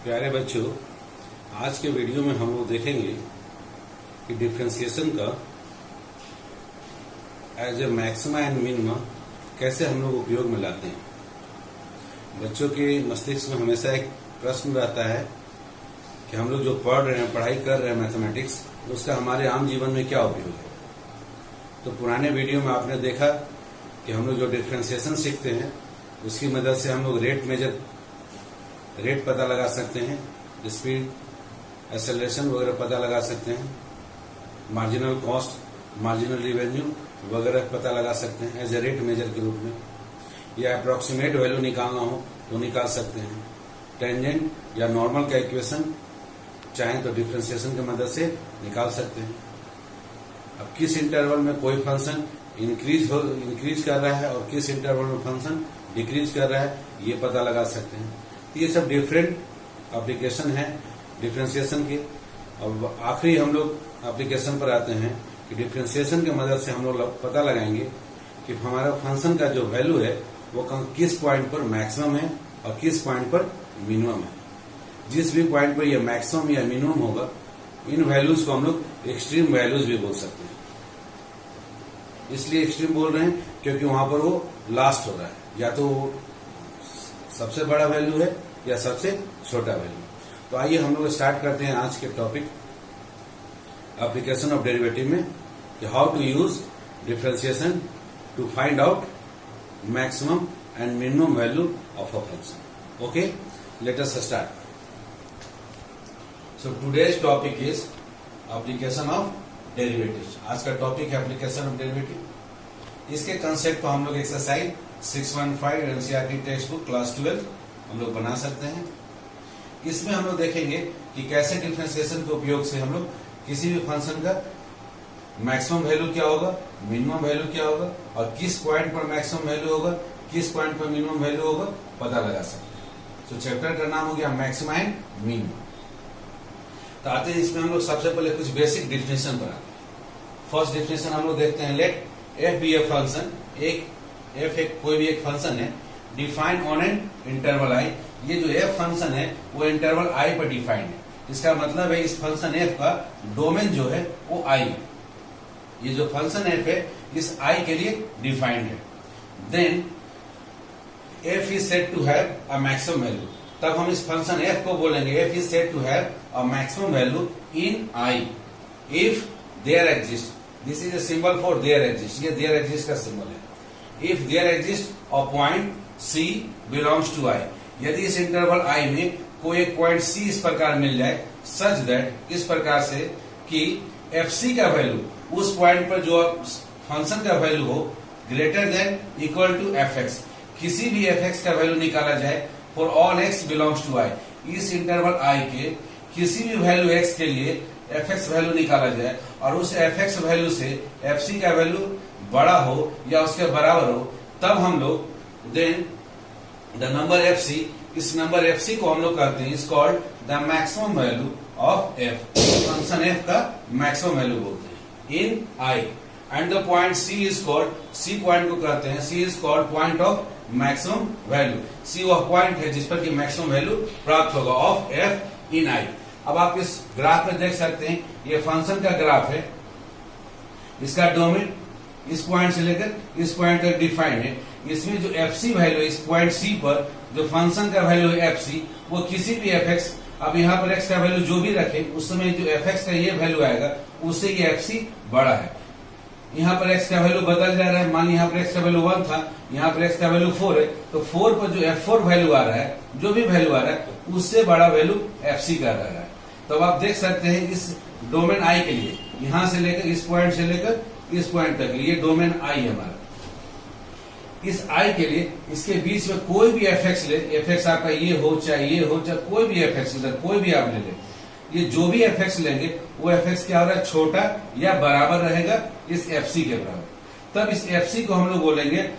प्यारे बच्चों, आज के वीडियो में हम लोग देखेंगे कि डिफरेंशिएशन का as a maxima and minima कैसे हम लोग उपयोग में लाते हैं। बच्चों के मस्तिष्क में हमेशा एक प्रश्न रहता है कि हम लोग जो पढ़ रहे हैं, पढ़ाई कर रहे हैं मैथमेटिक्स, उसका हमारे आम जीवन में क्या उपयोग है। तो पुराने वीडियो में आपने देखा कि हम लोग जो डिफरेंशिएशन सीखते हैं उसकी मदद से हम लोग रेट पता लगा सकते हैं, स्पीड, एक्सेलरेशन वगैरह पता लगा सकते हैं, मार्जिनल कॉस्ट, मार्जिनल रिवेन्यू वगैरह पता लगा सकते हैं एज ए रेट मेजर के रूप में, या अप्रोक्सीमेट वैल्यू निकालना हो तो निकाल सकते हैं। टेंजेंट या नॉर्मल का इक्वेशन चाहें तो डिफरेंशिएशन की मदद से निकाल सकते हैं। अब किस इंटरवल में कोई फंक्शन इंक्रीज कर रहा है और किस इंटरवल में फंक्शन डिक्रीज कर रहा है, ये पता लगा सकते हैं। ये सब डिफरेंट एप्लीकेशन है डिफरेंशिएशन के। और आखिरी हम लोग एप्लीकेशन पर आते हैं कि डिफरेंशिएशन की मदद से हम लोग पता लगाएंगे कि हमारा फंक्शन का जो वैल्यू है वो किस पॉइंट पर मैक्सिमम है और किस पॉइंट पर मिनिमम है। जिस भी पॉइंट पर ये मैक्सिमम या मिनिमम होगा, इन वैल्यूज को हम लोग एक्सट्रीम वैल्यूज भी बोल सकते हैं। इसलिए एक्सट्रीम बोल रहे हैं क्योंकि वहां पर वो लास्ट हो रहा है, या तो वो सबसे बड़ा वैल्यू है या सबसे छोटा वैल्यू। तो आइए हम लोग स्टार्ट करते हैं आज के टॉपिक एप्लीकेशन ऑफ डेरिवेटिव में कि how to use differentiation to find out maximum and minimum value of a function. Okay, let us start. So today's topic is application of derivative. आज का टॉपिक है application of derivative. इसके concept को हम लोग exercise 615 NCERT text book class 12 हम लोग बना सकते हैं। इसमें हम लोग देखेंगे कि कैसे डिफरेंशिएशन के उपयोग से हम लोग किसी भी फंक्शन का मैक्सिमम वैल्यू क्या होगा, मिनिमम वैल्यू क्या होगा और किस पॉइंट पर मैक्सिमम वैल्यू होगा, किस पॉइंट पर मिनिमम वैल्यू होगा, पता लगा सकते हैं। तो चैप्टर का नाम हो गया मैक्सिमा एंड मिनिमम। तो आते हैं इसमें हम लोग सबसे पहले कुछ बेसिक डिफिनेशन पर आते हैं। फर्स्ट डिफिनेशन हम लोग देखते हैं, let f be a function. F एक कोई भी एक फंक्शन है defined on an interval I. ये जो एफ फंक्शन है वो इंटरवल आई पर डिफाइंड है। इसका मतलब है इस फंक्शन एफ का डोमेन जो है वो आई है। ये जो फंक्शन एफ है इस आई के लिए डिफाइंड है। Then f is said to have a maximum value. तब हम इस फंक्शन एफ को बोलेंगे f is said to have a maximum value in I if there exist. This is a symbol for there exist। ये there exist का symbol है। If there exists a point C belongs to I। यदि इस interval I में कोई एक point C इस प्रकार मिल जाए such that, इस प्रकार से कि FC का वैल्यू उस पॉइंट पर जो फंक्शन का वैल्यू हो greater than equal to fx। किसी भी fx का वैल्यू निकाला जाए for all x belongs to I। इस इंटरवल I के किसी भी वैल्यू x के लिए fx वैल्यू निकाला जाए और उस fx वैल्यू से fc का वैल्यू बड़ा हो या उसके बराबर हो, तब हम लोग देन द नंबर fc, इस नंबर fc को हम लोग कहते हैं is called the maximum value of f। Function f का मैक्सिमम वैल्यू बोलते हैं इन i। And the point c is called, c point को कहते हैं, c is called point of maximum value. c वह पॉइंट है जिस पर कि मैक्सिमम वैल्यू प्राप्त होगा ऑफ f इन i। अब आप इस ग्राफ में देख सकते हैं, ये फंक्शन का ग्राफ है। इसका डोमेन इस पॉइंट से लेकर इस पॉइंट तक डिफाइंड है। इसमें जो fc वैल्यू इस पॉइंट c पर जो फंक्शन का वैल्यू है fc, वो किसी भी fx, अब यहाँ पर x का वैल्यू जो भी रखे उस समय जो fx का ये वैल्यू आएगा उससे ये fc बड़ा है। यहाँ पर x का वैल्यू बदल जा रहा है। मान यहाँ पर x का वैल्यू 1 था, यहाँ पर x का वैल्यू 4 है, तो 4 पर जो f4 वैल्यू आ रहा है, जो भी वैल्यू आ रहा है उससे बड़ा वैल्यू fc का रहा है। तो अब आप देख सकते हैं इस डोमेन आई के लिए, यहां से लेकर इस पॉइंट से लेकर इस पॉइंट तक, ये डोमेन आई है हमारा। इस आई के लिए इसके बीच में कोई भी fx ले, fx आपका ये हो चाहे कोई भी fx ले, कोई भी आप ले ले, ये जो भी fx लेंगे वो fx क्या हो रहा है, छोटा या बराबर रहेगा इस fc के बराबर। तब इस fc को हम लोग बोलेंगे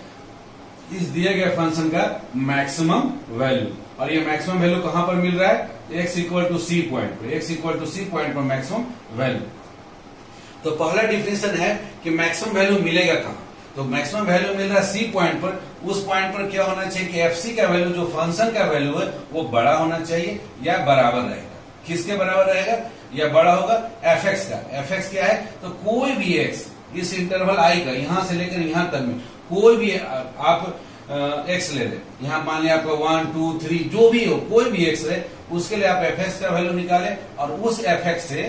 इस दिए गए फंक्शन का मैक्सिमम वैल्यू। और ये मैक्सिमम वैल्यू कहां पर मिल रहा है, x equal to c point पर, x equal to c point पर मैक्सिमम वैल्यू। तो पहला डिफिनेशन है कि मैक्सिमम वैल्यू मिलेगा कहां। तो मैक्सिमम वैल्यू मिल रहा है सी पॉइंट पर, उस पॉइंट पर क्या होना चाहिए कि एफ सी का वैल्यू, जो फंक्शन का वैल्यू है, वो बड़ा होना चाहिए या बराबर रहेगा। किसके बराबर रहेगा? या बड़ा होगा एफ एक्स का। एफ एक्स क्या है? तो कोई भी एक्स इस इंटरवल आई का, यहां से लेकर यहां तक में कोई भी आप एक्स ले लें, यहाँ मान लिया आपका 1 2 3 जो भी हो, कोई भी एक्स है, उसके लिए आप एफ एक्स का वैल्यू निकालें और उस एफ एक्स से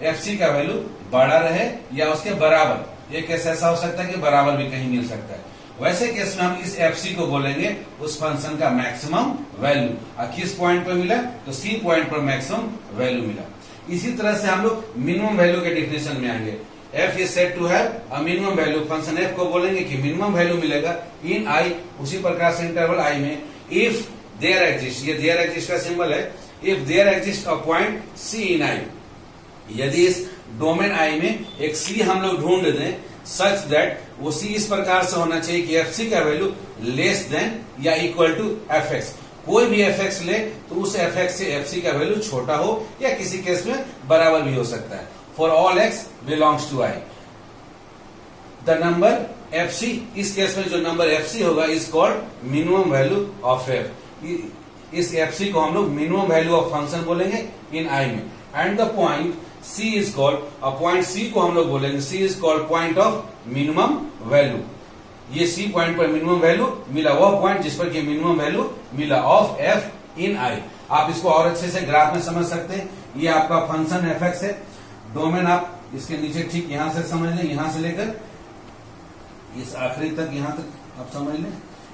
एफ सी का वैल्यू बड़ा रहे या उसके बराबर। एक केस ऐसा हो सकता है कि बराबर भी कहीं मिल सकता है। वैसे केस में हम इस एफ सी को बोलेंगे उस फंक्शन का मैक्सिमम वैल्यू। और किस पॉइंट पर मिला? तो सी पॉइंट पर मैक्सिमम वैल्यू मिला। इसी तरह से हम लोग मिनिमम वैल्यू के डिफिनेशन में आएंगे। f is said to have a minimum value। Function f को बोलेंगे कि मिनिमम वैल्यू मिलेगा इन i, उसी प्रकार से इंटरवल i में if there exists, ये there exists का सिंबल है, if there exists a point c in i, यदि इस डोमेन i में एक c हम लोग ढूंढ दें सच दैट वो c इस प्रकार से होना चाहिए कि एफ सी का वैल्यू लेस देन या इक्वल टू एफ एक्स। कोई भी एफ एक्स ले तो उस एफ एक्स से एफ सी का वैल्यू छोटा हो या किसी केस में बराबर भी हो सकता है। For all x belongs to I, the number fc, इस केस में जो नंबर fc होगा is called minimum value of f। इस fc को हम लोग minimum value of function बोलेंगे in I में। And the point c is called, point c को हम लोग बोलेंगे c is called point of minimum value। ये c पॉइंट पर मिनिमम वैल्यू मिला, वह पॉइंट जिस पर कि मिनिमम वैल्यू मिला ऑफ f in I। आप इसको और अच्छे से ग्राफ में समझ सकते हैं। ये आपका फंक्शन एफ एक्स है, डोमेन आप इसके नीचे ठीक यहां से समझ लें, यहां से लेकर इस आखिरी तक, यहां तक आप समझ लें,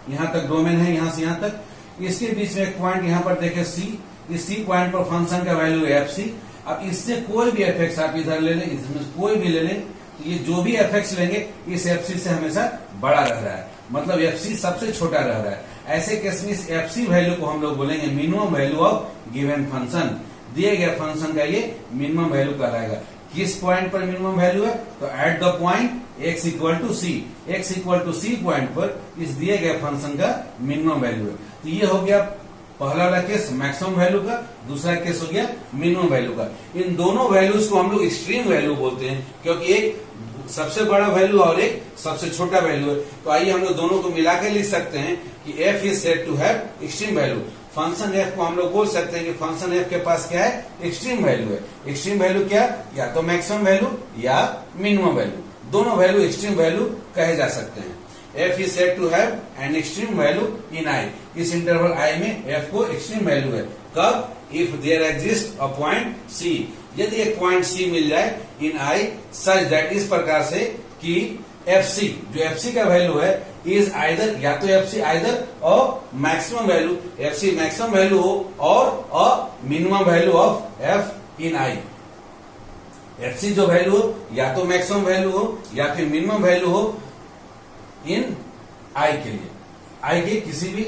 यहां तक डोमेन है, यहां से यहां तक। इसके बीच में एक पॉइंट यहां पर देखें सी, इस सी पॉइंट पर फंक्शन का वैल्यू है एफ सी। अब इससे कोई भी एफ एक्स आप इधर ले लें, इसमें कोई भी ले लें, तो ये जो भी एफ एक्स लेंगे इस एफ सी से हमेशा बड़ा रह रहा है, मतलब एफ सी सबसे छोटा रह रहा है। ऐसे केस में इस एफ सी वैल्यू को हम लोग बोलेंगे minimum value of given function. दिए गए फंक्शन का ये मिनिमम वैल्यू कहलाएगा। किस पॉइंट पर मिनिमम वैल्यू है? तो at the point x equal to c, x equal to c point पर इस दिए गए फंक्शन का मिनिमम वैल्यू है। तो ये हो गया पहला वाला केस मैक्सिमम वैल्यू का, दूसरा केस हो गया मिनिमम वैल्यू का। इन दोनों वैल्यूज को हम लोग एक्सट्रीम वैल्यू बोलते हैं, क्योंकि एक सबसे बड़ा वैल्यू और एक सबसे छोटा वैल्यू है। तो आइए हम लोग दोनों को मिला के लिख सकते हैं कि f is said to have extreme value. Function f को हम लोग बोल सकते हैं कि फंक्शन f के पास क्या है? एक्सट्रीम वैल्यू है। एक्सट्रीम वैल्यू क्या? या तो मैक्सिमम वैल्यू या मिनिमम वैल्यू, दोनों वैल्यू एक्सट्रीम वैल्यू कहे जा सकते हैं। f is said to have an extreme value in i। इस इंटरवल i में f को एक्सट्रीम वैल्यू है। कब? If there exist a point c, यदि एक पॉइंट c मिल जाए इन i सच दैट, इस प्रकार से कि fc, जो fc का वैल्यू है इज आइदर, या तो fc आइदर और maximum value, fc maximum value हो और minimum value of f in i। fc जो वैल्यू हो या तो मैक्सिमम वैल्यू हो या फिर मिनिमम वैल्यू हो इन i के लिए, i के किसी भी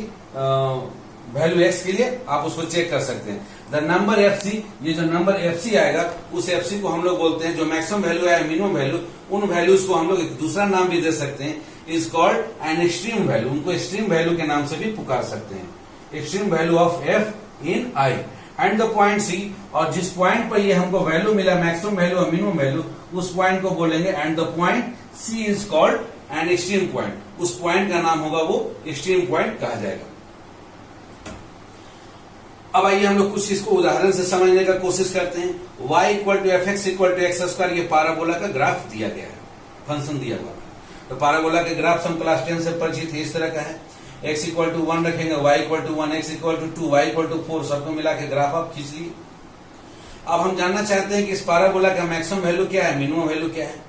वैल्यू x के लिए आप उसको चेक कर सकते हैं। द नंबर fc, ये जो नंबर fc आएगा उस fc को हम लोग बोलते हैं, जो मैक्सिमम वैल्यू है मिनिमम वैल्यू, उन वैल्यूज को हम लोग एक दूसरा नाम भी दे सकते हैं, is called an extreme value. उनको एक्सट्रीम वैल्यू के नाम से भी पुकार सकते हैं, extreme value of f in i। And the point c, और जिस पॉइंट पर ये हमको वैल्यू मिला मैक्सिमम वैल्यू और मिनिमम वैल्यू, उस पॉइंट को बोलेंगे and the point c is called an extreme point. उस पॉइंट का नाम होगा वो एक्सट्रीम पॉइंट कहा जाएगा। अब आइए हम लोग कुछ इसको उदाहरण से समझने का कोशिश करते हैं। y equal to f x equal to x square, ये पाराबोला का ग्राफ दिया गया है, फंक्शन दिया हुआ है। तो पाराबोला के ग्राफ हम क्लास 10 से परिचित है, इस तरह का है। x इक्वल टू 1 रखेंगे, y equal to 1, x equal to 2, y equal to 4, सबको मिला के ग्राफ आप खींच लिए। अब हम जानना चाहते हैं कि इस पाराबोला का मैक्सिमम वैल्यू क्या है, मिनिमम वैल्यू क्या है।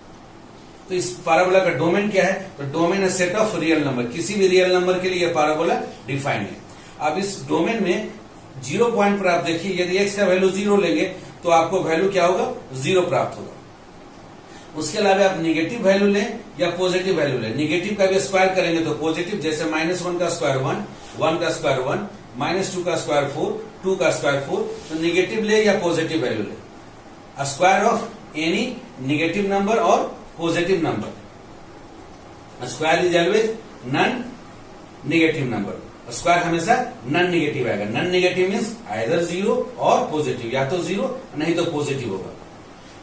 तो इस पाराबोला का डोमेन क्या है? तो डोमेन है सेट ऑफ रियल नंबर। किसी भी रियल नंबर के लिए पाराबोला डिफाइंड है। अब इस डोमेन में 0 पॉइंट पर आप देखिए, यदि x का वैल्यू 0 लेंगे तो आपको वैल्यू क्या होगा? 0 प्राप्त होगा। उसके अलावा आप निगेटिव वैल्यू लें या पॉजिटिव वैल्यू लें, निगेटिव का भी स्क्वायर करेंगे तो पॉजिटिव, जैसे -1 का स्क्वायर 1, 1 का स्क्वायर 1, -2 का स्क्वायर 4, 2 का स्क्वायर 4। तो निगेटिव ले या पॉजिटिव वैल्यू ले, square of any negative number और positive number. Square is always non negative number, square हमेशा नॉन निगेटिव आएगा। नॉन निगेटिव मीन्स आइदर 0 और पॉजिटिव, या तो 0 नहीं तो पॉजिटिव होगा।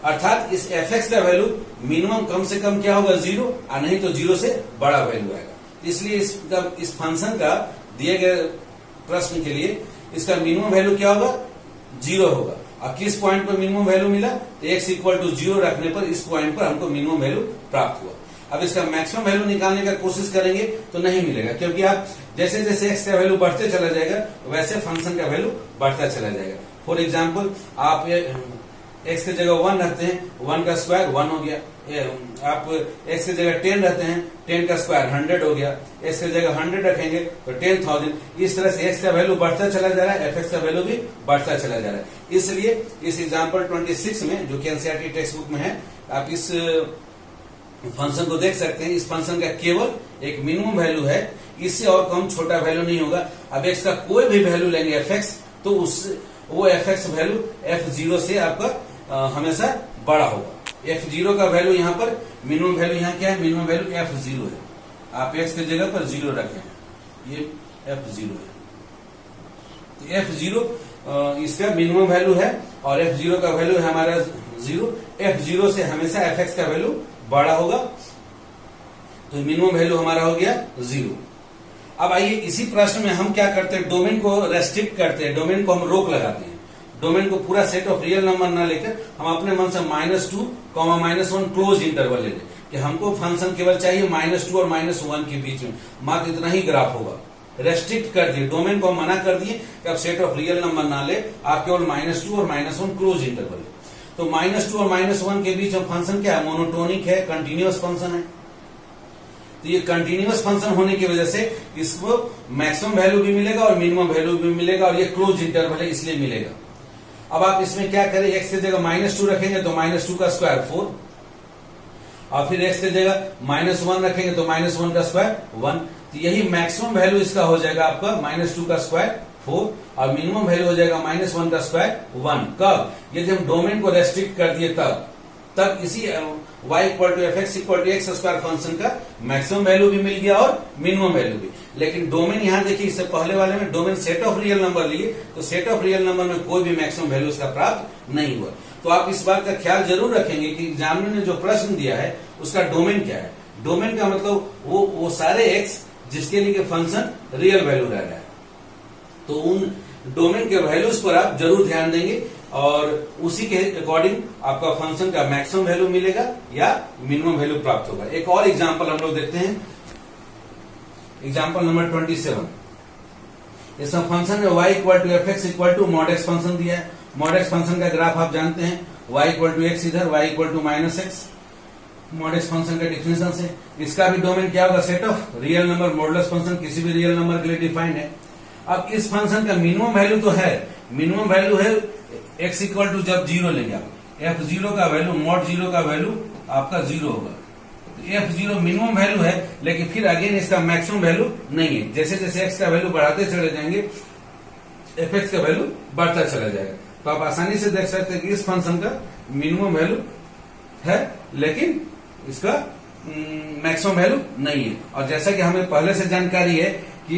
अर्थात इस एफ एक्स का वैल्यू मिनिमम कम से कम क्या होगा? 0, और नहीं तो 0 से बड़ा वैल्यू आएगा। इसलिए इस फंक्शन का दिए गए प्रश्न के लिए इसका मिनिमम वैल्यू क्या होगा, 0 होगा। और किस पॉइंट पर मिनिमम वैल्यू मिला, तो x इक्वल टू 0 रखने पर इस पॉइंट पर हमको मिनिमम वैल्यू प्राप्त हुआ। अब इसका मैक्सिमम वैल्यू निकालने का कोशिश करेंगे तो नहीं मिलेगा, क्योंकि आप जैसे जैसे x का वैल्यू बढ़ते चला जाएगा वैसे फंक्शन का वैल्यू बढ़ता चला जाएगा। फॉर एग्जाम्पल आप x की जगह 1 रखते हैं, 1 का स्क्वायर 1 हो गया। आप x की जगह 10 रहते हैं, 10 का स्क्वायर 100 हो गया। x की जगह 100 रखेंगे तो 10,000। इस तरह से x का वैल्यू बढ़ता चला जा रहा है, fx का वैल्यू भी बढ़ता चला जा रहा है। इसलिए इस एग्जाम्पल 26 में जो कि एनसीईआरटी टेक्स्ट बुक में है, आप इस फंक्शन को देख सकते हैं। इस फंक्शन का केवल एक मिनिमम वैल्यू है, इससे और कम छोटा वैल्यू नहीं होगा। अब x का कोई भी वैल्यू लेंगे fx, तो वो fx वैल्यू f0 से आपका हमेशा बड़ा होगा। f0 का वैल्यू यहाँ पर मिनिमम वैल्यू यहाँ क्या है, मिनिमम वैल्यू f0 है। आप x की जगह पर 0 रखें, ये f0 है। तो f0 इसका मिनिमम वैल्यू है और f0 का वैल्यू है हमारा 0। f0 से हमेशा fx का वैल्यू बड़ा होगा, तो मिनिमम वैल्यू हमारा हो गया 0। अब आइए इसी प्रश्न में हम क्या करते हैं, डोमेन को रेस्ट्रिक्ट करते हैं, डोमेन को हम रोक लगाते हैं। डोमेन को पूरा सेट ऑफ रियल नंबर ना लेकर हम अपने मन से -2, -1 क्लोज इंटरवल ले लें कि हमको फंक्शन केवल चाहिए -2 और -1 के बीच में, मात्र इतना ही ग्राफ होगा। रेस्ट्रिक्ट कर दिए, डोमेन को मना कर दिए कि आप सेट ऑफ रियल नंबर ना ले, आप केवल -2 और -1 क्लोज इंटरवल ले। तो -2 और -1 के बीच में फंक्शन क्या है, मोनोटोनिक है, कंटिन्यूअस फंक्शन है। तो ये कंटिन्यूअस फंक्शन होने की वजह से इसको मैक्सिमम वैल्यू भी मिलेगा और मिनिमम वैल्यू भी मिलेगा, और ये क्लोज इंटरवल है इसलिए मिलेगा। अब आप इसमें क्या करें, x की जगह -2 रखेंगे तो -2 का स्क्वायर 4, और फिर x की जगह -1 रखेंगे तो -1 का स्क्वायर 1। तो यही मैक्सिमम वैल्यू इसका हो जाएगा आपका -2 का स्क्वायर 4, और मिनिमम वैल्यू हो जाएगा -1 का स्क्वायर 1। कब, यदि हम डोमेन को रेस्ट्रिक्ट कर दिए तब इसी y equal to fx equal to x square function का मैक्सिमम वैल्यू भी मिल गया और मिनिमम वैल्यू भी। लेकिन डोमेन यहाँ देखिए, इससे पहले वाले में domain set of real number लिए, तो सेट ऑफ रियल नंबर में कोई भी मैक्सिमम वैल्यू इसका प्राप्त नहीं हुआ। तो आप इस बात का ख्याल जरूर रखेंगे कि एग्जामिनर ने जो प्रश्न दिया है उसका डोमेन क्या है। डोमेन का मतलब वो सारे x जिसके लिए फंक्शन रियल वैल्यू रह रहा है, तो उन डोमेन के वैल्यूज पर आप जरूर ध्यान देंगे और उसी के अकॉर्डिंग आपका फंक्शन का मैक्सिमम वैल्यू मिलेगा या मिनिमम वैल्यू प्राप्त होगा। एक और एग्जांपल हम लोग देखते हैं, एग्जांपल नंबर 27। इसका फंक्शन है y equal to fx equal to mod x function दिया है। mod x फंक्शन का ग्राफ आप जानते हैं, y इक्वल टू x इधर, y equal to -x। mod x function का डिफिनेशन से इसका भी डोमेन क्या होगा, set of real number. Modulus function किसी भी रियल नंबर के लिए डिफाइंड है। अब इस फंक्शन का मिनिमम वैल्यू तो है, मिनिमम वैल्यू है x इक्वल टू जब 0 लेंगे आप, f0 का वैल्यू mod 0 का वैल्यू आपका 0 होगा। तो f0 मिनिमम वैल्यू है, लेकिन फिर अगेन इसका मैक्सिमम वैल्यू नहीं है। जैसे जैसे x का वैल्यू बढ़ाते चले जाएंगे fx का वैल्यू बढ़ता चला जाएगा। तो आप आसानी से देख सकते हैं कि इस फंक्शन का मिनिमम वैल्यू है लेकिन इसका मैक्सिमम वैल्यू नहीं है। और जैसा कि हमें पहले से जानकारी है कि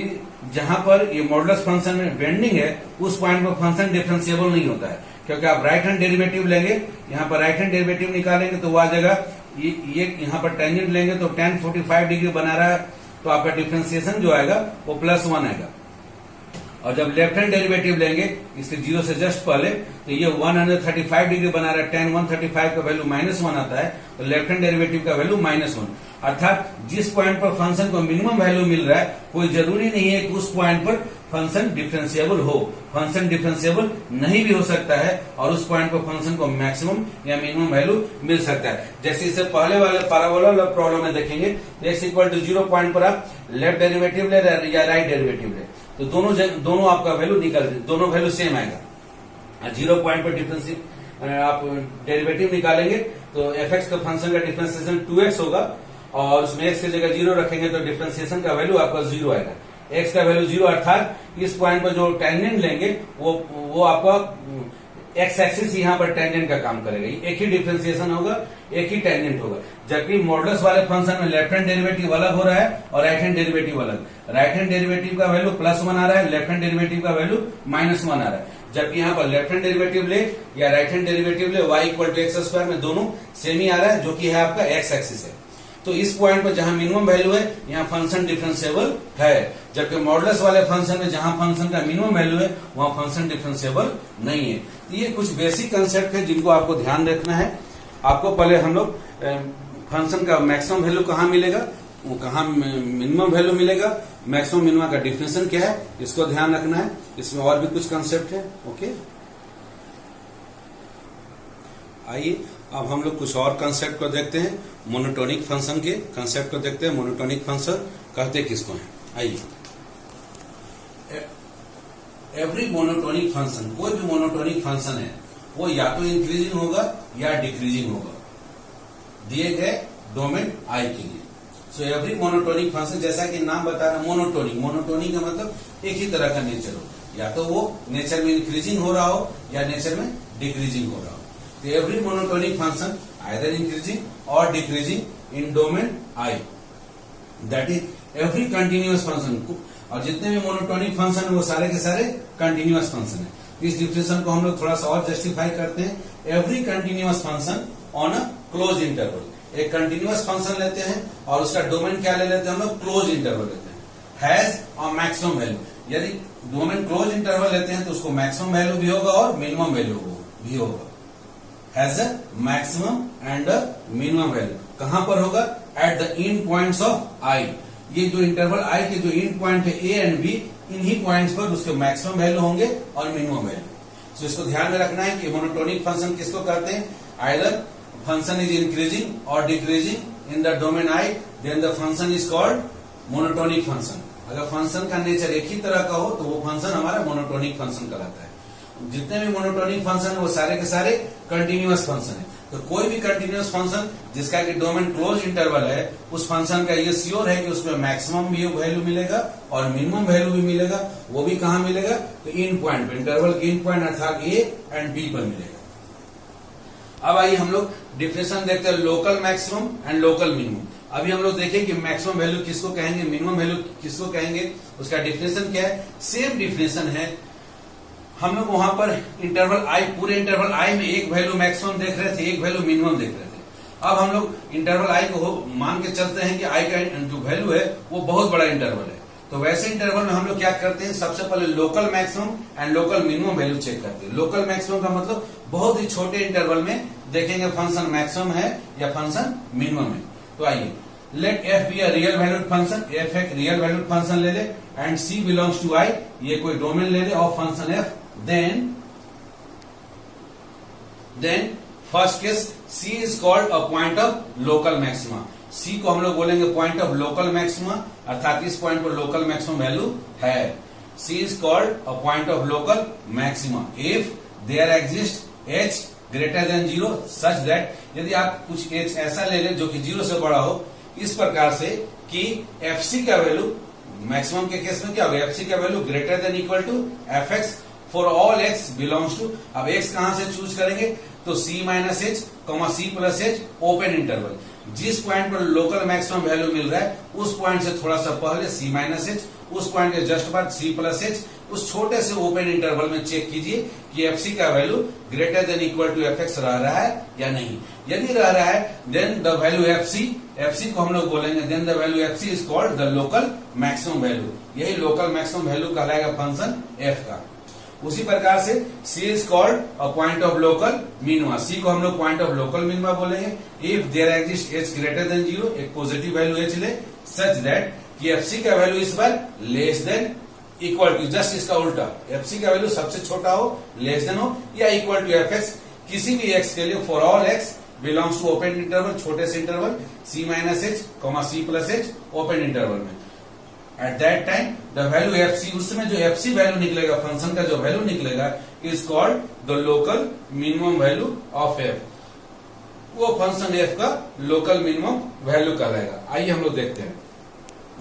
जहां पर ये मॉडुलस फंक्शन में बेंडिंग है, उस पॉइंट पर फंक्शन डिफरेंशिएबल नहीं होता है, क्योंकि आप राइट हैंड डेरिवेटिव लेंगे, यहाँ पर राइट हैंड डेरिवेटिव निकालेंगे तो वह जगह ये यहाँ पर टेंजेंट लेंगे तो tan 45 डिग्री बना रहा है, तो आपका डिफरेंशिएशन जो आएगा वो +1 आएगा। और जब लेफ्ट हैंड डेरिवेटिव लेंगे इसके 0 से जस्ट पहले, तो ये 135 डिग्री बना रहा है, tan 135 का वैल्यू -1 आता है, तो लेफ्ट हैंड डेरिवेटिव का वैल्यू -1। अर्थात जिस पॉइंट पर फंक्शन को मिनिमम वैल्यू मिल रहा है, कोई जरूरी नहीं है कि उस पॉइंट पर फंक्शन डिफरेंशिएबल हो। फंक्शन डिफरेंशिएबल नहीं भी हो सकता है और उस पॉइंट पर फंक्शन को मैक्सिमम या मिनिमम वैल्यू मिल सकता है। जैसे इससे पहले वाले पैराबोला प्रॉब्लम में देखेंगे, x इक्वल टू 0 पॉइंट पर आप लेफ्ट डेरिवेटिव ले या राइट डेरिवेटिव ले, तो दोनों आपका वैल्यू निकल, दोनों वैल्यू सेम आएगा। 0 पॉइंट पर डिफरेंशिएट आप डेरिवेटिव निकालेंगे तो fx का फंक्शन का डिफरेंशिएशन 2x होगा, और उसमें x की जगह 0 रखेंगे तो डिफरेंशिएशन का वैल्यू आपका 0 आएगा। x का वैल्यू 0, अर्थात इस पॉइंट पर जो टेंजेंट लेंगे वो आपका x एक्सिस यहाँ पर टेंजेंट का काम करेगा। एक ही डिफरेंशिएशन होगा, एक ही टेंजेंट होगा। जबकि मॉडुलस वाले फंक्शन में लेफ्ट हैंड डेरिवेटिव अलग हो रहा है और राइट हैंड डेरिवेटिव अलग। राइट हैंड डेरिवेटिव का वैल्यू +1 आ रहा है, लेफ्ट हैंड डेरिवेटिव का वैल्यू -1 आ रहा है। जबकि यहाँ पर लेफ्ट हैंड डेरिवेटिव ले या राइट हैंड डेरिवेटिव ले, y equal to x square में दोनों सेम ही आ रहा है, जो कि है आपका x एक्सिस है। तो इस पॉइंट पर जहां मिनिमम वैल्यू है यहाँ फंक्शन डिफरेंशिएबल है, जबकि मॉडुलस वाले फंक्शन में जहां फंक्शन का मिनिमम वैल्यू है वहां फंक्शन डिफरेंशिएबल नहीं है। तो ये कुछ बेसिक कंसेप्ट है जिनको आपको ध्यान रखना है। आपको पहले हम लोग फंक्शन का मैक्सिमम वैल्यू कहाँ मिलेगा, वो कहाँ मिनिमम वैल्यू मिलेगा, मैक्सिमम मिनिमम का डिफिनेशन क्या है, इसको ध्यान रखना है। इसमें और भी कुछ कंसेप्ट है। ओके, आइए अब हम लोग कुछ और कंसेप्ट को देखते हैं। मोनोटोनिक फंक्शन के कंसेप्ट को देखते हैं। मोनोटोनिक फंक्शन कहते किसको है, आइए। एवरी मोनोटोनिक फंक्शन, कोई भी मोनोटोनिक फंक्शन है वो या तो इंक्रीजिंग होगा या डिक्रीजिंग होगा दिए गए डोमेन आई के लिए। सो एवरी मोनोटोनिक फंक्शन, जैसा कि नाम बता रहा है मोनोटोनिक, मोनोटोनिक का मतलब एक ही तरह का नेचर हो, या तो वो नेचर में इंक्रीजिंग हो रहा हो या नेचर में डिक्रीजिंग हो रहा हो। तो every monotonic function either increasing और decreasing in domain I, that is every continuous function. और जितने भी मोनोटोनिक फंक्शन है वो सारे के सारे कंटिन्यूअस फंक्शन है। इस डिफिनेशन को हम लोग थोड़ा सा और जस्टिफाई करते हैं। Every continuous function on a close interval, एक कंटिन्यूअस फंक्शन लेते हैं और उसका डोमेन क्या ले लेते हैं हम लोग, क्लोज इंटरवल लेते हैं, हैज अ मैक्सिमम वैल्यू। यदि डोमेन क्लोज इंटरवल लेते हैं तो उसको मैक्सिमम वैल्यू भी होगा और मिनिमम वैल्यू भी होगा। Has a maximum and a minimum value कहां पर होगा, at the end points of I. ये जो इंटरवल आई के जो इन पॉइंट है ए एंड बी, इन्हीं पॉइंट्स पर उसके मैक्सिमम वैल्यू होंगे और मिनिमम वैल्यू। तो इसको ध्यान में रखना है कि मोनोटोनिक फंक्शन किसको कहते हैं, आइदर फंक्शन इज इंक्रीजिंग और decreasing in the domain I, then the function is called monotonic function. अगर फंक्शन का नेचर एक ही तरह का हो तो वो फंक्शन हमारा मोनोटोनिक फंक्शन कहलाता है। जितने भी मोनोटोनिक फंक्शन है वो सारे के सारे कंटिन्यूअस फंक्शन है। तो कोई भी कंटिन्यूअस फंक्शन जिसका कि डोमेन क्लोज इंटरवल है, उस फंक्शन का ये श्योर है कि उसमें मैक्सिमम भी वैल्यू मिलेगा और मिनिमम वैल्यू भी मिलेगा। वो भी कहां मिलेगा, तो इन पॉइंट पर, इंटरवल के इन पॉइंट अर्थात ए एंड बी पर मिलेगा। अब आइए हम लोग डिफिनेशन देखते हैं, local maximum and local minimum. अभी हम लोग देखें कि मैक्सिमम वैल्यू किसको कहेंगे, मिनिमम वैल्यू किसको कहेंगे, उसका डिफिनेशन क्या है। सेम डिफिनेशन है। हम लोग वहां पर इंटरवल आई, पूरे इंटरवल आई में एक वैल्यू मैक्सिमम देख रहे थे, एक वैल्यू मिनिमम देख रहे थे। अब हम लोग इंटरवल आई को मान के चलते हैं कि आई का जो वैल्यू है वो बहुत बड़ा इंटरवल है। तो वैसे इंटरवल में हम लोग क्या करते हैं, सबसे पहले local maximum and local minimum value check करते हैं। लोकल मैक्सिमम का मतलब बहुत ही छोटे इंटरवल में देखेंगे फंक्शन मैक्सिमम है या फंक्शन मिनिमम है। तो आइए, let f be a real valued function, f एक रियल वैल्यूड फंक्शन ले ले and c belongs to I, ये कोई डोमेन ले ले of function f. then first case C is called a point of local maxima। C को हम लोग बोलेंगे पॉइंट ऑफ लोकल मैक्सिमा, अर्थात इस पॉइंट पर लोकल मैक्सिमम वैल्यू है। C is called a point of local maxima if there exists h greater than 0 such that, यदि आप कुछ h ऐसा ले लें जो कि 0 से बड़ा हो, इस प्रकार से कि fc का वैल्यू, मैक्सिमम के केस में क्या होगा, fc का value greater than equal to fx for all x belongs to. अब x कहां से चूज करेंगे, तो c minus h c plus h open interval. जिस पॉइंट पर लोकल मैक्सिमम वैल्यू मिल रहा है उस पॉइंट से थोड़ा सा पहले c माइनस एच, उस पॉइंट के जस्ट बाद c प्लस एच, उस छोटे से ओपन इंटरवल में चेक कीजिए कि fc का value greater than equal to fx रह रहा है या नहीं। यदि रह रहा है देन द वैल्यू fc को हम लोग बोलेंगे, then the value fc is called the local maximum value. यही लोकल मैक्सिमम वैल्यू कहलाएगा फंक्शन f का। उसी प्रकार से C is called a point of local minima, C को हम लोग पॉइंट ऑफ लोकल मिनिमा बोलेंगे if there exist h greater than 0, एक पॉजिटिव वैल्यू h ले, सच दैट कि fc का वैल्यू इस बार less than equal to, just इसका उल्टा, fc का वैल्यू सबसे छोटा हो, लेस देन हो या इक्वल टू fx, किसी भी x के लिए for all x belongs to open interval, छोटे से interval c minus h c plus h open interval में। At that time the value fc, उस समय जो fc वैल्यू निकलेगा, फंक्शन का जो वैल्यू निकलेगा, is called the local minimum value of f। वो फंक्शन f का लोकल मिनिमम वैल्यू कहलाएगा। आइए हम लोग देखते हैं,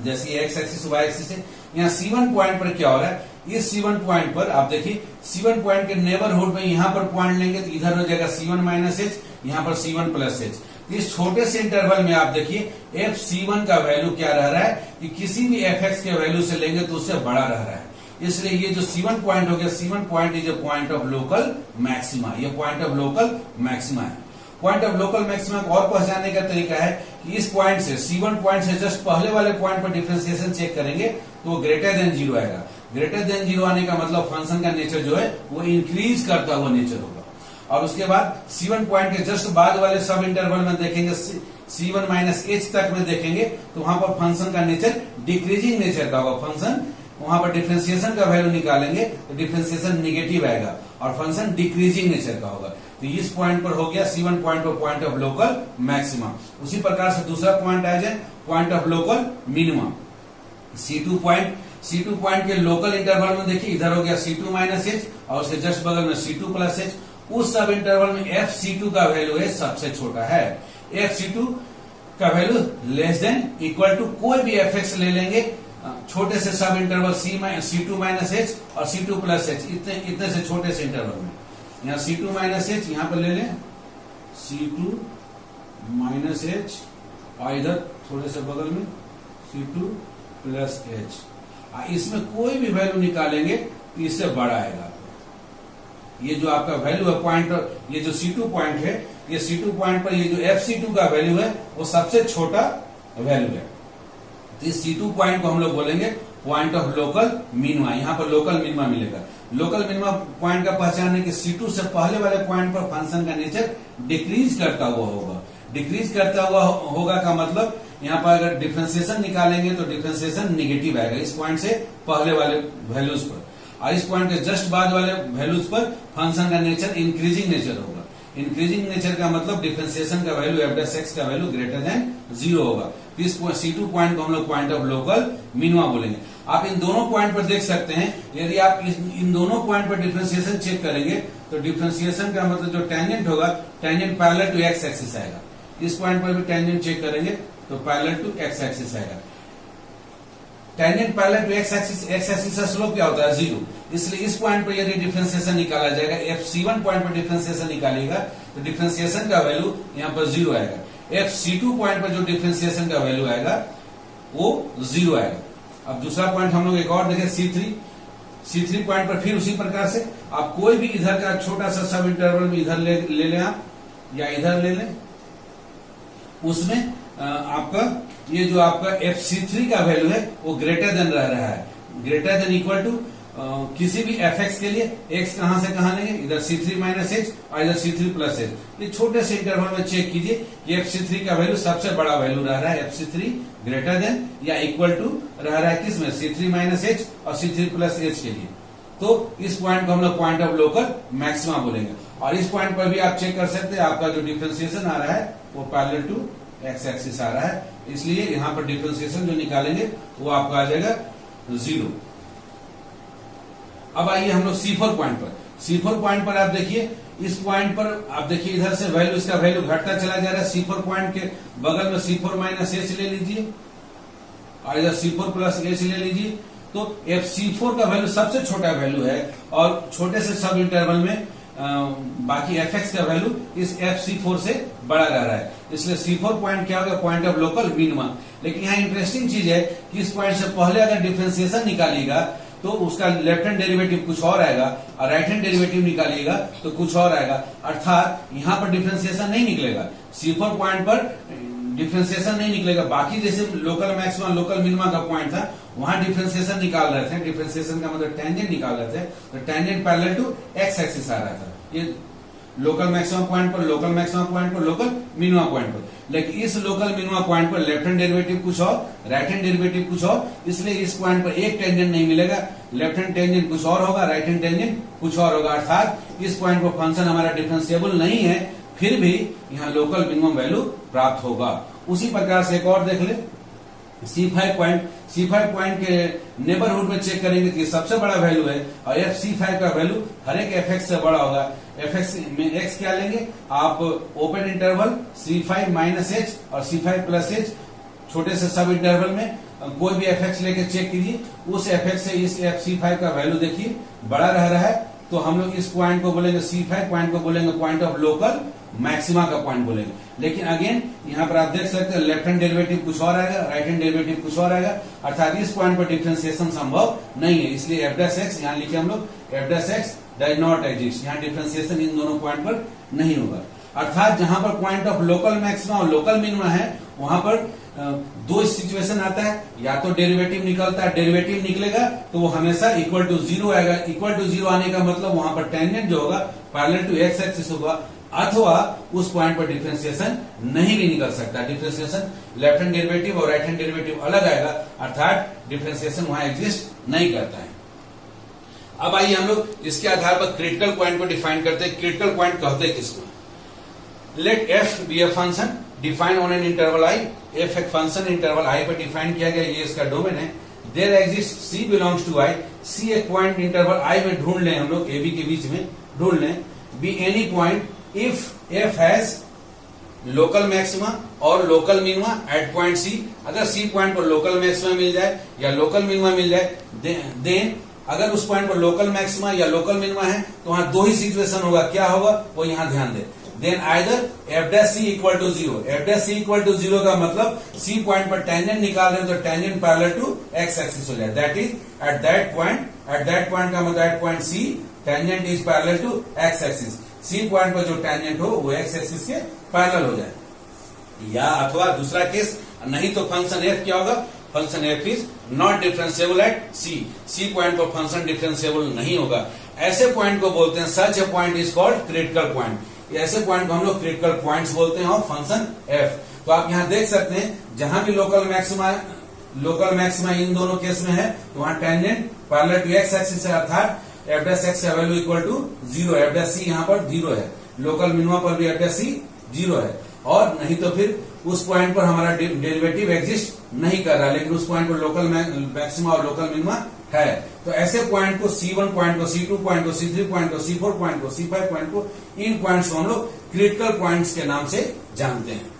जैसे x एक्सिस y एक्सिस है, यहाँ C1 पॉइंट पर क्या हो रहा है, इस C1 पॉइंट पर आप देखिए, C1 पॉइंट के नेबरहुड में यहाँ पर पॉइंट लेंगे तो इधर हो जाएगा C1 माइनस एच, यहाँ पर C1 प्लस एच। इस छोटे से इंटरवल में आप देखिए fc1 का वैल्यू क्या रह रहा है कि किसी भी fx के वैल्यू से लेंगे तो उससे बड़ा रह रहा है। इसलिए ये जो C1 पॉइंट हो गया, C1 point is a point of local maxima, ये पॉइंट ऑफ लोकल मैक्सिमा है। पॉइंट ऑफ लोकल मैक्सिमा को और पहचानने का तरीका है कि इस पॉइंट से C1 पॉइंट से जस्ट पहले वाले पॉइंट पर डिफरेंशिएशन चेक करेंगे तो वो ग्रेटर देन 0 आएगा। ग्रेटर देन 0 आने का मतलब फंक्शन का नेचर जो है वो इंक्रीज करता हुआ नेचर होगा। और उसके बाद C1 पॉइंट के जस्ट बाद वाले सब इंटरवल में देखेंगे C1 माइनस H तक में देखेंगे तो वहां पर फंक्शन का नेचर डिक्रीजिंग नेचर का होगा। फंक्शन वहां पर डिफरेंशिएशन का वैल्यू निकालेंगे तो डिफरेंशिएशन निगेटिव आएगा और फंक्शन डिक्रीजिंग नेचर का होगा। तो इस पॉइंट पर हो गया C1 पॉइंट पर पॉइंट ऑफ लोकल मैक्सिमा। उसी प्रकार से दूसरा पॉइंट आ जाए point of local minimum. C2 point के लोकल इंटरवल में देखिए इधर हो गया C2 माइनस H और उसके जस्ट बगल में C2 प्लस H। उस सब इंटरवल में FC2 का वैल्यू है सबसे छोटा है। FC2 का value less than equal to कोई भी fx ले लेंगे छोटे से सब इंटरवल C2 माइनस H और C2 प्लस H इतने से छोटे से इंटरवल में। यहाँ C2 माइनस H यहाँ पर ले लें C2 माइनस H और इधर थोड़े से बगल में C2 प्लस H। इसमें कोई भी वैल्यू निकालेंगे तो इससे बड़ा आएगा। ये जो आपका वैल्यू है पॉइंट, ये जो C2 पॉइंट है, ये C2 पॉइंट पर ये जो FC2 का वैल्यू है वो सबसे छोटा वैल्यू है। तो इस C2 पॉइंट को हम लोग बोलेंगे पॉइंट ऑफ लोकल मिनिमा। यहाँ पर लोकल मिनिमा मिलेगा। लोकल मिनिमा पॉइंट का पहचान है कि C2 से पहले वाले पॉइंट पर फंक्शन का नेचर डिक्रीज करता हुआ होगा। डिक्रीज करता हुआ होगा का मतलब यहाँ पर अगर डिफरेंशिएशन निकालेंगे तो डिफरेंशिएशन निगेटिव आएगा इस पॉइंट से पहले वाले वैल्यूज पर, और इस पॉइंट के जस्ट बाद वाले वैल्यूज पर फंक्शन का नेचर इंक्रीजिंग नेचर होगा। इंक्रीजिंग नेचर का मतलब डिफरेंशिएशन का वैल्यू f' का वैल्यू ग्रेटर देन 0 होगा। इस C2 पॉइंट को हम लोग पॉइंट ऑफ लोकल मिनिमा बोलेंगे। आप इन दोनों पॉइंट पर देख सकते हैं, यदि आप इन दोनों पॉइंट पर डिफरेंशिएशन चेक करेंगे तो डिफरेंशिएशन का मतलब जो टेंजेंट होगा, tangent parallel to x axis आएगा। इस पॉइंट पर भी टेंजेंट चेक करेंगे तो पैरेलल टू x एक्सिस आएगा। Tangent parallel to x axis का स्लोप क्या होता है 0। इसलिए इस पॉइंट पर यदि डिफरेंशिएशन निकाला जाएगा, FC1 पॉइंट पर डिफरेंशिएशन निकालिएगा तो डिफरेंशिएशन का वैल्यू यहाँ पर 0 आएगा। FC2 पॉइंट पर जो डिफरेंशिएशन का वैल्यू आएगा वो 0 आएगा। अब दूसरा पॉइंट हम लोग एक और देखें C3 पॉइंट पर फिर उसी प्रकार से आप कोई भी इधर का छोटा सा सब इंटरवल में इधर ले लें आप या इधर ले लें, उसमें आपका ये जो आपका FC3 का वैल्यू है वो ग्रेटर देन रह रहा है, ग्रेटर देन इक्वल टू किसी भी fx के लिए x कहां से कहां लेंगे, इधर C3 माइनस H और इधर C3 प्लस H। ये छोटे से इंटरवल में चेक कीजिए कि FC3 का वैल्यू सबसे बड़ा वैल्यू रह रहा है। FC3 ग्रेटर देन या इक्वल टू रह रहा है किसमें, C3 माइनस H और C3 प्लस H के लिए। तो इस पॉइंट को हम लोग पॉइंट ऑफ लोकल मैक्सिमा बोलेंगे। और इस पॉइंट पर भी आप चेक कर सकते हैं आपका जो डिफरेंशिएशन आ रहा है वो पैरेलल टू x एक्सिस आ रहा है, इसलिए यहां पर डिफरेंशिएशन जो निकालेंगे वो आपका आ जाएगा 0। अब आइए हम लोग C4 पॉइंट पर। C4 पॉइंट पर आप देखिए, इस पॉइंट पर आप देखिए इधर से वैल्यू, इसका वैल्यू घटता चला जा रहा है। C4 पॉइंट के बगल में C4 माइनस H ले लीजिए और इधर C4 प्लस H ले लीजिए। तो FC4 का वैल्यू सबसे छोटा वैल्यू है और छोटे से सब इंटरवल में बाकी fx का वैल्यू इस FC4 से बड़ा रह रहा है, इसलिए C4 पॉइंट क्या होगा, पॉइंट ऑफ लोकल मिनिमा। लेकिन यहाँ इंटरेस्टिंग चीज है कि इस पॉइंट से पहले अगर डिफरेंशिएशन निकालिएगा तो उसका लेफ्ट हैंड डेरिवेटिव कुछ और आएगा और राइट हैंड डेरिवेटिव निकालिएगा तो कुछ और आएगा, अर्थात यहाँ पर डिफरेंशिएशन नहीं निकलेगा। C4 पॉइंट पर डिफरेंशिएशन नहीं निकलेगा। बाकी जैसे लोकल मैक्सिमा लोकल मिनिमा का पॉइंट था वहां डिफरेंशिएशन निकाल रहे थे, डिफरेंशिएशन का मतलब टेंजेंट निकाल रहे थे, तो tangent parallel to x axis आ रहा था। ये लोकल मैक्सिमम पॉइंट पर, लोकल मैक्सिमम पॉइंट पर, लोकल मिनिमा पॉइंट पर। लेकिन इस लोकल मिनिमा पॉइंट पर लेफ्ट हैंड डेरिवेटिव कुछ और, राइट हैंड डेरिवेटिव कुछ और, इसलिए इस पॉइंट पर एक टेंजेंट नहीं मिलेगा। लेफ्ट हैंड टेंजेंट कुछ और होगा, राइट हैंड टेंजेंट कुछ और होगा, अर्थात इस पॉइंट पर फंक्शन हमारा डिफरेंशिएबल नहीं है, फिर भी यहाँ लोकल मिनिमम वैल्यू प्राप्त होगा। उसी प्रकार से एक और देख ले, C5 पॉइंट के नेबरहुड में चेक करेंगे कि सबसे बड़ा वैल्यू है और FC5 का वैल्यू हर एक fx से बड़ा होगा। fx में x क्या लेंगे आप, open interval C5 minus H और C5 प्लस H, छोटे से सब इंटरवल में कोई भी fx लेके चेक कीजिए, उस fx से इस FC5 का वैल्यू देखिए बड़ा रह रहा है, तो हम लोग इस पॉइंट को बोलेंगे, C5 पॉइंट को बोलेंगे पॉइंट ऑफ लोकल मैक्सिमा का पॉइंट बोलेंगे। लेकिन अगेन यहाँ पर आप देख सकते हैं लेफ्ट हैंड डेरिवेटिव कुछ और आएगा, राइट हैंड डेरिवेटिव कुछ और आएगा, अर्थात इस पॉइंट पर डिफरेंशिएशन संभव नहीं है, इसलिए f' यहाँ लिखे हम लोग f' डज नॉट एग्जिस्ट। यहाँ डिफरेंशिएशन इन दोनों पॉइंट पर नहीं होगा। अर्थात जहां पर पॉइंट ऑफ लोकल मैक्सिमा और लोकल मिनिमा है वहां पर दो सिचुएशन आता है, या तो डेरिवेटिव निकलता है, डेरिवेटिव निकलेगा तो वो हमेशा इक्वल टू जीरो आएगा। इक्वल टू जीरो आने का मतलब वहां पर टेंजेंट जो होगा पैरेलल टू एक्स एक्सिस होगा, अथवा उस पॉइंट पर डिफरेंशिएशन नहीं भी निकल सकता। डिफरेंशिएशन लेफ्ट हैंड डेरिवेटिव और राइट हैंड डेरिवेटिव अलग आएगा, अर्थात डिफरेंशिएशन वहां एग्जिस्ट नहीं करता है। अब आइए हम लोग इसके आधार पर क्रिटिकल पॉइंट को डिफाइन करते हैं। क्रिटिकल पॉइंट कहते हैं किसको? Let f be a function define on an interval I. F एक फंक्शन इंटरवल आई पर डिफाइन किया गया, ये इसका डोमेन है। There exist c belongs to I. C एक पॉइंट इंटरवल आई में ढूंढ लें हम लोग, ए बी के बीच में ढूंढ लें। Be any point if f has local maxima और local minima at point c. अगर सी पॉइंट पर लोकल मैक्सिमा मिल जाए या लोकल मिनिमा मिल जाए, देन अगर उस पॉइंट पर लोकल मैक्सिमा या लोकल मिनिमा है तो वहां दो ही सिचुएशन होगा। क्या होगा वो यहां ध्यान दे। Then either f dash c equal to zero. F dash c equal to zero का मतलब सी पॉइंट पर टेंजेंट निकाल रहे हैं तो tangent parallel to x axis हो जाए। That is at that point का मतलब at point c tangent is parallel to x axis. C point पर जो टेंजेंट हो वो एक्स एक्सिस के पैरेलल हो जाए। या अथवा दूसरा केस, नहीं तो फंक्शन एफ क्या होगा? Function F is not differentiable at C. C point पर फंक्शन डिफरेंशिएबल नहीं होगा। ऐसे पॉइंट को बोलते हैं, such a point is called critical point. ऐसे पॉइंट को हम लोग क्रिटिकल पॉइंट्स बोलते हैं और फंक्शन एफ। तो आप यहां देख सकते हैं जहां भी लोकल मैक्सिमा इन दोनों केस में है तो वहां tangent parallel to x axis है, अर्थात एफ डैश एक्स का value equal to zero. F dash C यहाँ पर जीरो है, लोकल मिनिमा पर भी एफ डैश सी जीरो है। और नहीं तो फिर उस पॉइंट पर हमारा डेरिवेटिव एग्जिस्ट नहीं कर रहा, लेकिन उस पॉइंट पर लोकल मैक्सिमा और लोकल मिनिमा है। तो ऐसे पॉइंट को C1 पॉइंट को, C2 पॉइंट को, C3 पॉइंट को, C4 पॉइंट को, C5 पॉइंट को, इन पॉइंट्स को हम लोग क्रिटिकल पॉइंट्स के नाम से जानते हैं।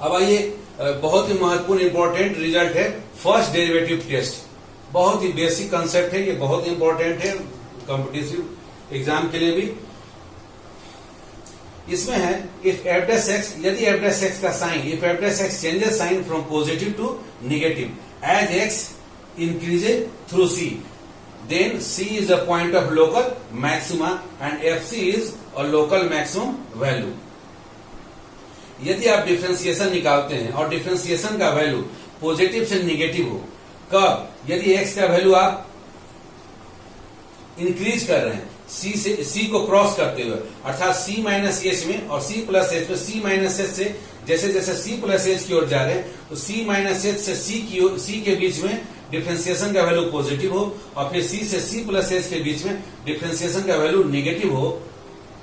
अब आइए बहुत ही महत्वपूर्ण इंपॉर्टेंट रिजल्ट है फर्स्ट डेरिवेटिव टेस्ट। बहुत ही बेसिक कंसेप्ट है, ये बहुत इंपॉर्टेंट है कॉम्पिटिटिव एग्जाम के लिए भी। इसमें है इफ एफ डैश एक्स, यदि एफ डैश एक्स का sign, if F dash x changes sign from positive to negative as x increases through C, then C is a point of local maxima and FC is a local maximum value. यदि आप differentiation निकालते हैं और differentiation का value positive से negative हो, कब? यदि x का वैल्यू आप इंक्रीज कर रहे हैं C को क्रॉस करते हुए, अर्थात C माइनस एच में और C प्लस एच में, C माइनस एच से जैसे जैसे C प्लस एच की ओर जा रहे हैं तो C माइनस एच से C के बीच में डिफरेंशिएशन का वैल्यू पॉजिटिव हो और फिर C से C प्लस एच के बीच में डिफरेंशिएशन का वैल्यू नेगेटिव हो।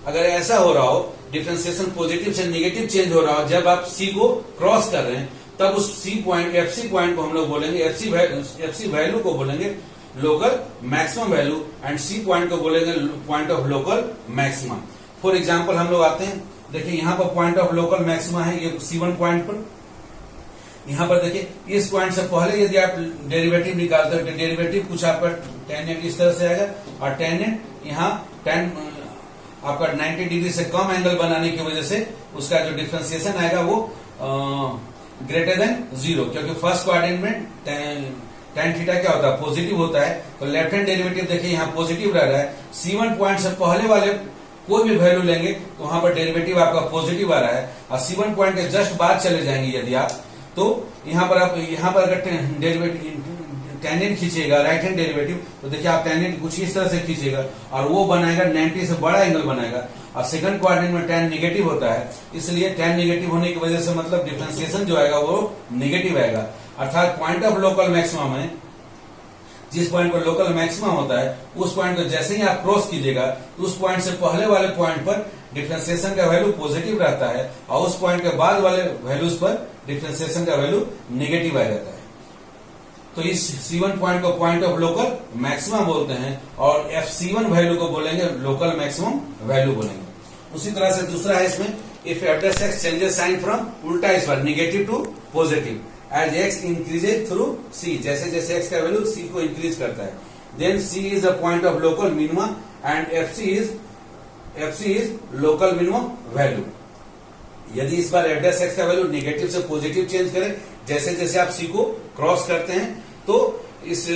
अगर ऐसा हो रहा हो, डिफरेंशिएशन पॉजिटिव से नेगेटिव चेंज हो रहा हो जब आप C को क्रॉस कर रहे हैं, तब उस C पॉइंट FC पॉइंट को हम लोग बोलेंगे, FC वैल्यू को बोलेंगे local maximum value and C point को बोलेंगे point of local maximum. For example हम लोग आते हैं, देखिए यहाँ पर पॉइंट ऑफ लोकल मैक्सिमा है ये C1 पॉइंट पर। यहाँ पर देखिए इस पॉइंट से पहले यदि आप डेरिवेटिव निकालते हो तो डेरिवेटिव कुछ आपका टेंजेंट इस तरह से आएगा और टेंजेंट यहाँ आपका 90 डिग्री से कम एंगल बनाने की वजह से उसका जो डिफरेंशिएशन आएगा वो ग्रेटर देन जीरो, क्योंकि फर्स्ट क्वाड्रेंट में tan थीटा क्या होता है? पॉजिटिव होता है। तो लेफ्ट हैंड डेरिवेटिव देखिए यहाँ पॉजिटिव रह रहा है। C1 पॉइंट से पहले वाले कोई भी वैल्यू लेंगे तो वहां पर डेरिवेटिव आपका पॉजिटिव आ रहा है और C1 पॉइंट के जस्ट बाद चले जाएंगे यदि आप, तो यहाँ पर अगर डेरिवेटिव टेंजेंट खींचेगा राइट हैंड डेरिवेटिव तो देखिए आप टेंजेंट कुछ इस तरह से खींचेगा और वो बनाएगा 90 से बड़ा एंगल बनाएगा। और सेकंड क्वाड्रेंट में tan नेगेटिव होता है, इसलिए tan नेगेटिव होने की वजह से मतलब डिफरेंशिएशन जो आएगा वो नेगेटिव आएगा। अर्थात पॉइंट ऑफ लोकल मैक्सिमम में जिस पॉइंट पर लोकल मैक्सिमम होता है उस पॉइंट को जैसे ही आप क्रॉस कीजिएगा तो उस पॉइंट से पहले वाले पॉइंट पर डिफरेंशिएशन का वैल्यू पॉजिटिव रहता है और उस पॉइंट के बाद वाले वैल्यूज पर डिफरेंशिएशन का वैल्यू नेगेटिव आ जाता है। तो इस C1 पॉइंट को पॉइंट ऑफ लोकल मैक्सिमम बोलते हैं और FC1 वैल्यू को बोलेंगे लोकल मैक्सिमम वैल्यू बोलेंगे। उसी तरह से दूसरा है इसमें if F dash x changes sign from, उल्टा इस बार negative to positive as X increases through C, जैसे जैसे x का वैल्यू C को इंक्रीज करता है, then C is a point of local minima and FC is local minimum value. यदि इस बार एफ डैश एक्स का वैल्यू नेगेटिव से पॉजिटिव चेंज करे जैसे जैसे आप C को क्रॉस करते हैं तो इस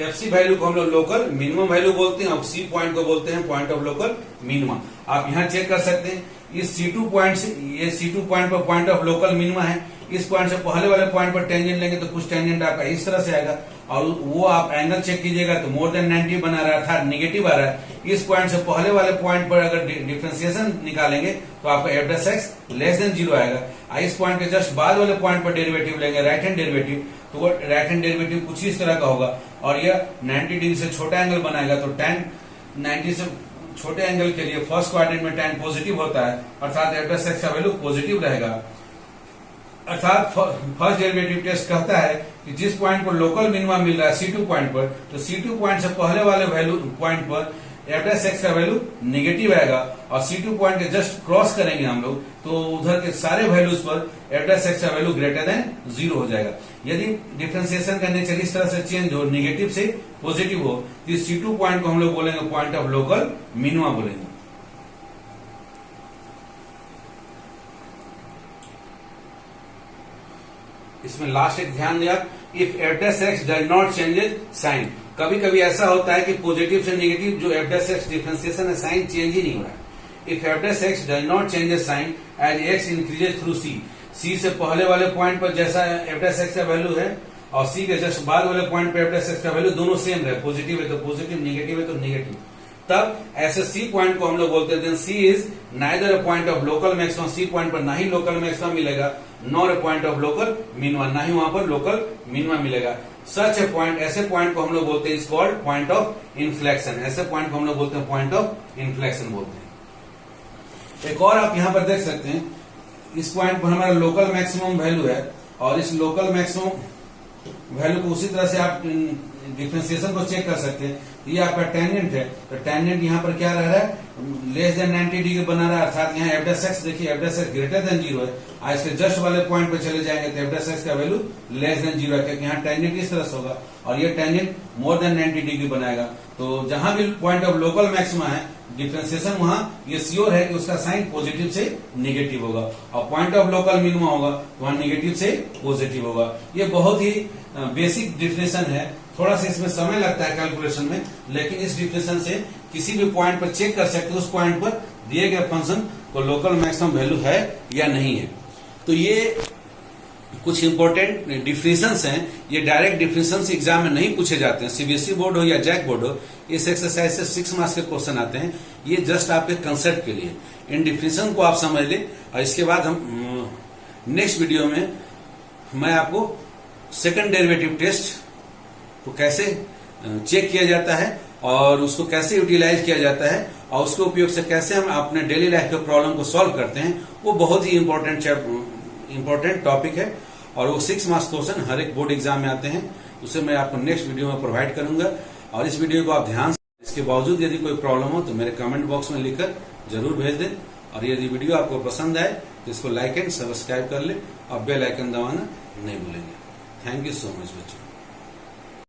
FC वैल्यू को हम लोग लोकल मिनिमम वैल्यू बोलते हैं और C पॉइंट को बोलते हैं पॉइंट ऑफ लोकल मिनिमम। आप यहाँ चेक कर सकते हैं इस C2 पॉइंट से, ये C2 पॉइंट पर पॉइंट ऑफ लोकल मिनिमम है। इस पॉइंट से पहले वाले पॉइंट पर टेंजेंट लेंगे तो कुछ टेंजेंट आपका इस तरह से आएगा और वो आप एंगल चेक कीजिएगा तो मोर देन 90 बना रहा है अर्थात निगेटिव आ रहा है। इस पॉइंट से पहले वाले पॉइंट पर अगर डिफरेंशिएशन निकालेंगे तो आपका f' लेस देन 0 आएगा। इस पॉइंट के जस्ट बाद वाले पॉइंट पर डेरिवेटिव लेंगे राइट हैंड डेरिवेटिव, तो वो राइट हैंड डेरिवेटिव कुछ इस तरह का होगा और यह 90 डिग्री से छोटा एंगल बनाएगा। तो tan 90 से छोटे एंगल के लिए फर्स्ट क्वाड्रेंट में tan पॉजिटिव होता है अर्थात f' का वैल्यू पॉजिटिव रहेगा। अर्थात फर्स्ट डेरिवेटिव टेस्ट कहता है कि जिस पॉइंट पर लोकल मिनिमा मिल रहा है C2 पॉइंट पर, तो C2 पॉइंट से पहले वाले वैल्यू पॉइंट पर f' का वैल्यू निगेटिव आएगा और C2 पॉइंट के जस्ट क्रॉस करेंगे हम लोग तो उधर के सारे वैल्यूज पर f' का वैल्यू ग्रेटर देन 0 हो जाएगा। यदि डिफरेंशिएशन का नेचर इस तरह से चेंज हो, निगेटिव से पॉजिटिव हो, तो इस C2 पॉइंट को हम लोग बोलेंगे पॉइंट ऑफ लोकल मिनिमा बोलेंगे। इसमें लास्ट एक ध्यान दिया, if f' does not changes sign. कभी कभी ऐसा होता है कि पॉजिटिव से नेगेटिव जो f' डिफरेंशिएशन है साइन चेंज ही नहीं हो रहा है। If f' does not changes sign as x increases through c से पहले वाले पॉइंट पर जैसा f' का वैल्यू है और c के जस्ट बाद वाले पॉइंट पर f' का वैल्यू दोनों सेम रहे, पॉजिटिव है तो पॉजिटिव, निगेटिव है तो निगेटिव, तब ऐसे C पॉइंट को हम लोग बोलते हैं C is neither a point of local maximum. C point पर ना ही लोकल मैक्सिमम मिलेगा, nor a point of local minima, ना ही वहां पर लोकल मिनिमा मिलेगा। सच ए पॉइंट, ऐसे पॉइंट को हम लोग बोलते हैं is called point of inflection. ऐसे पॉइंट को हम लोग बोलते हैं पॉइंट ऑफ इन्फ्लेक्शन बोलते हैं। एक और आप यहां पर देख सकते हैं, इस पॉइंट पर हमारा लोकल मैक्सिमम वैल्यू है और इस लोकल मैक्सिमम वैल्यू को उसी तरह से आप डिफरेंशिएशन को चेक कर सकते हैं। ये आपका टेंजेंट है तो टेंजेंट यहाँ पर क्या रह रहा है, लेस देन 90 डिग्री बना रहा है अर्थात यहाँ f' देखिए f' ग्रेटर देन 0 है। आज इसके जस्ट वाले पॉइंट पे चले जाएंगे तो f' का वैल्यू लेस देन 0 है क्योंकि यहाँ टेंजेंट इस तरह से होगा और ये टेंजेंट मोर देन 90 डिग्री बनाएगा। तो जहां भी पॉइंट ऑफ लोकल मैक्सिमा है डिफरेंशिएशन वहां ये श्योर है कि उसका साइन पॉजिटिव से निगेटिव होगा और पॉइंट ऑफ लोकल मिनिमा होगा तो वहां निगेटिव से पॉजिटिव होगा। ये बहुत ही बेसिक डिफिनेशन है, थोड़ा सा इसमें समय लगता है कैलकुलेशन में, लेकिन इस डिफिनेशन से किसी भी पॉइंट पर चेक कर सकते हैं उस पॉइंट पर दिए गए फंक्शन को लोकल मैक्सिमम वैल्यू है या नहीं है। तो ये कुछ इंपॉर्टेंट डिफिनेशंस हैं, ये डायरेक्ट डिफिनेशंस एग्जाम में नहीं पूछे जाते हैं। CBSE बोर्ड हो या जैक बोर्ड हो, इस एक्सरसाइज से 6 मार्क्स के क्वेश्चन आते हैं। ये जस्ट आपके कंसेप्ट के लिए, इन डिफिनेशन को आप समझ लें और इसके बाद हम नेक्स्ट वीडियो में मैं आपको सेकंड डेरिवेटिव टेस्ट को कैसे चेक किया जाता है और उसको कैसे यूटिलाइज किया जाता है और उसके उपयोग से कैसे हम अपने डेली लाइफ के प्रॉब्लम को सॉल्व करते हैं, वो बहुत ही इंपॉर्टेंट टॉपिक है और वो 6 मार्क्स क्वेश्चन हर एक बोर्ड एग्जाम में आते हैं। उसे मैं आपको नेक्स्ट वीडियो में प्रोवाइड करूंगा और इस वीडियो को आप ध्यान से, इसके बावजूद यदि कोई प्रॉब्लम हो तो मेरे कमेंट बॉक्स में लिखकर जरूर भेज दें और यदि वीडियो आपको पसंद आए तो इसको लाइक एंड सब्सक्राइब कर ले और बेल आइकन दबाना नहीं भूलेंगे। थैंक यू सो मच बच्चों।